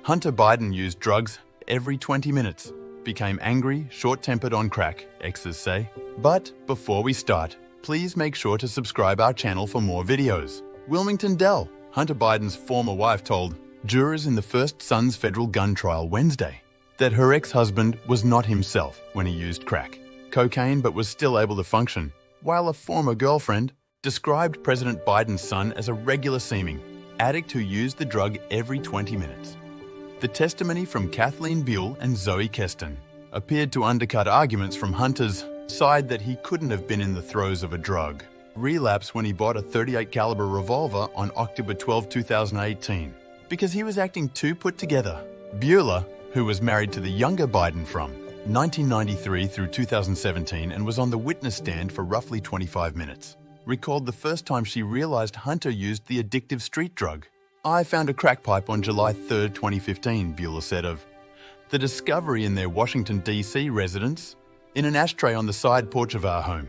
Hunter Biden used drugs every 20 minutes, became angry, short-tempered on crack, exes say. But before we start, please make sure to subscribe our channel for more videos. Wilmington Dell, Hunter Biden's former wife, told jurors in the first son's federal gun trial Wednesday that her ex-husband was not himself when he used crack cocaine but was still able to function, while a former girlfriend described President Biden's son as a regular-seeming addict who used the drug every 20 minutes. The testimony from Kathleen Buell and Zoe Keston appeared to undercut arguments from Hunter's side that he couldn't have been in the throes of a drug relapse when he bought a .38 caliber revolver on October 12, 2018, because he was acting too put together. Bueller, who was married to the younger Biden from 1993 through 2017 and was on the witness stand for roughly 25 minutes, recalled the first time she realized Hunter used the addictive street drug. "I found a crack pipe on July 3, 2015, Bueller said of the discovery in their Washington, D.C. residence in an ashtray on the side porch of our home.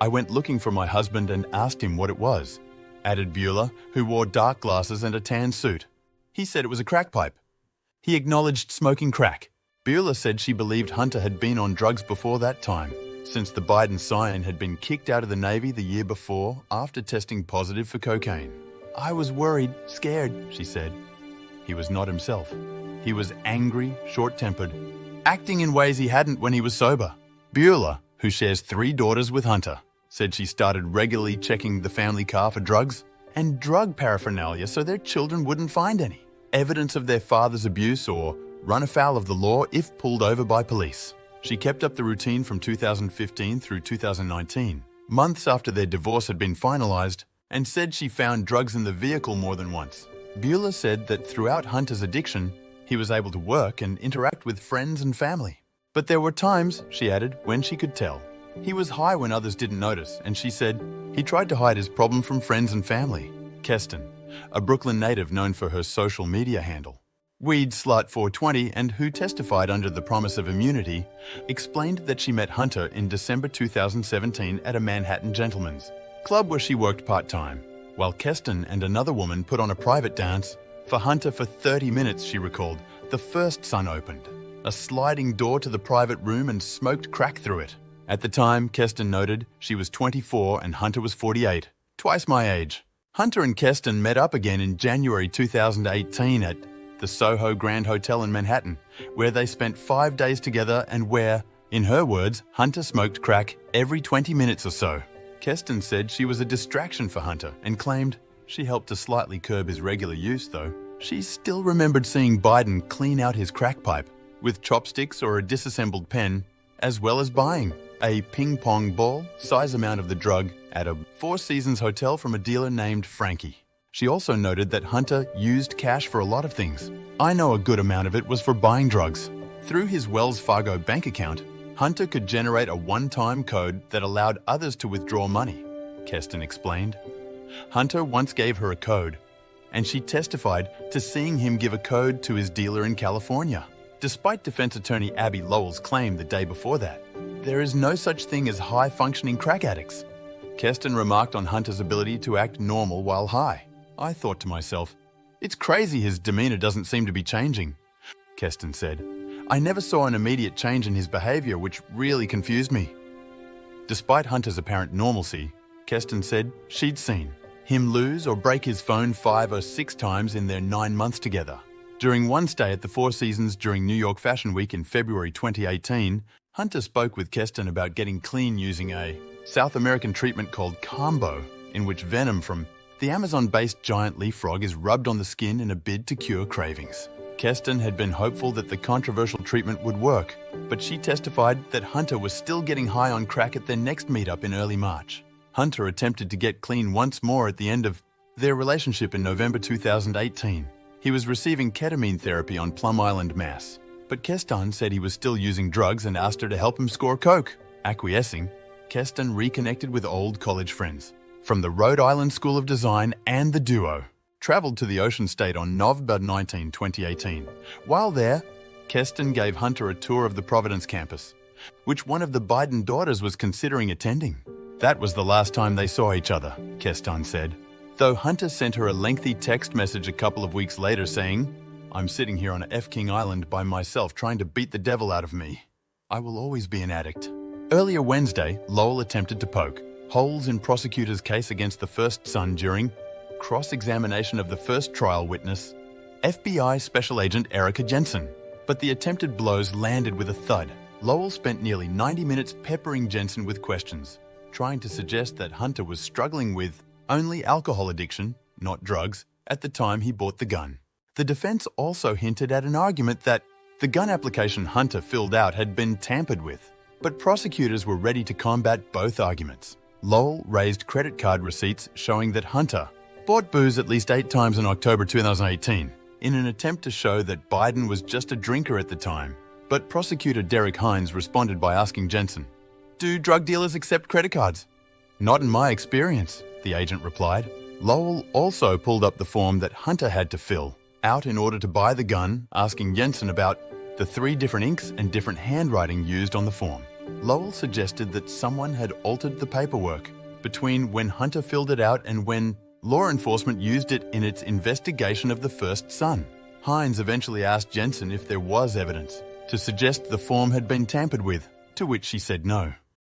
I went looking for my husband and asked him what it was," added Bueller, who wore dark glasses and a tan suit. "He said it was a crack pipe. He acknowledged smoking crack." Bueller said she believed Hunter had been on drugs before that time, since the Biden scion had been kicked out of the Navy the year before after testing positive for cocaine. "I was worried, scared," she said. He was not himself. He was angry, short-tempered, acting in ways he hadn't when he was sober. Bueller, who shares 3 daughters with Hunter, said she started regularly checking the family car for drugs and drug paraphernalia so their children wouldn't find any evidence of their father's abuse or run afoul of the law if pulled over by police. She kept up the routine from 2015 through 2019, months after their divorce had been finalized, and said she found drugs in the vehicle more than once. Bueller said that throughout Hunter's addiction, he was able to work and interact with friends and family. But there were times, she added, when she could tell. He was high when others didn't notice, and she said he tried to hide his problem from friends and family. Keston, a Brooklyn native known for her social media handle, Weed Slut 420, and who testified under the promise of immunity, explained that she met Hunter in December 2017 at a Manhattan gentleman's club where she worked part-time, while Keston and another woman put on a private dance for Hunter for 30 minutes, she recalled. The first son opened a sliding door to the private room and smoked crack through it. At the time, Keston noted she was 24 and Hunter was 48, twice my age. Hunter and Keston met up again in January 2018 at the Soho Grand Hotel in Manhattan, where they spent 5 days together and where, in her words, Hunter smoked crack every 20 minutes or so. Keston said she was a distraction for Hunter and claimed she helped to slightly curb his regular use, though. She still remembered seeing Biden clean out his crack pipe with chopsticks or a disassembled pen, as well as buying a ping-pong ball size amount of the drug at a Four Seasons hotel from a dealer named Frankie. She also noted that Hunter used cash for a lot of things. "I know a good amount of it was for buying drugs." Through his Wells Fargo bank account, Hunter could generate a one-time code that allowed others to withdraw money, Keston explained. Hunter once gave her a code, and she testified to seeing him give a code to his dealer in California. Despite defense attorney Abby Lowell's claim the day before that, there is no such thing as high-functioning crack addicts. Keston remarked on Hunter's ability to act normal while high. "I thought to myself, it's crazy his demeanor doesn't seem to be changing," Keston said. "I never saw an immediate change in his behavior, which really confused me." Despite Hunter's apparent normalcy, Keston said she'd seen him lose or break his phone 5 or 6 times in their 9 months together. During one stay at the Four Seasons during New York Fashion Week in February 2018, Hunter spoke with Keston about getting clean using a South American treatment called Combo, in which venom from the Amazon-based giant leaf frog is rubbed on the skin in a bid to cure cravings. Keston had been hopeful that the controversial treatment would work, but she testified that Hunter was still getting high on crack at their next meetup in early March. Hunter attempted to get clean once more at the end of their relationship in November 2018. He was receiving ketamine therapy on Plum Island, Mass. But Keston said he was still using drugs and asked her to help him score coke. Acquiescing, Keston reconnected with old college friends from the Rhode Island School of Design, and the duo traveled to the Ocean State on November 19, 2018. While there, Keston gave Hunter a tour of the Providence campus, which one of the Biden daughters was considering attending. That was the last time they saw each other, Keston said. Though Hunter sent her a lengthy text message a couple of weeks later saying, "I'm sitting here on F King Island by myself trying to beat the devil out of me. I will always be an addict." Earlier Wednesday, Lowell attempted to poke holes in prosecutor's case against the first son during cross-examination of the first trial witness, FBI Special Agent Erica Jensen. But the attempted blows landed with a thud. Lowell spent nearly 90 minutes peppering Jensen with questions, trying to suggest that Hunter was struggling with only alcohol addiction, not drugs, at the time he bought the gun. The defense also hinted at an argument that the gun application Hunter filled out had been tampered with, but prosecutors were ready to combat both arguments. Lowell raised credit card receipts showing that Hunter bought booze at least 8 times in October 2018 in an attempt to show that Biden was just a drinker at the time. But prosecutor Derek Hines responded by asking Jensen, "Do drug dealers accept credit cards?" "Not in my experience," the agent replied. Lowell also pulled up the form that Hunter had to fill out in order to buy the gun, asking Jensen about the 3 different inks and different handwriting used on the form. Lowell suggested that someone had altered the paperwork between when Hunter filled it out and when law enforcement used it in its investigation of the first son. Hines eventually asked Jensen if there was evidence to suggest the form had been tampered with, to which she said no.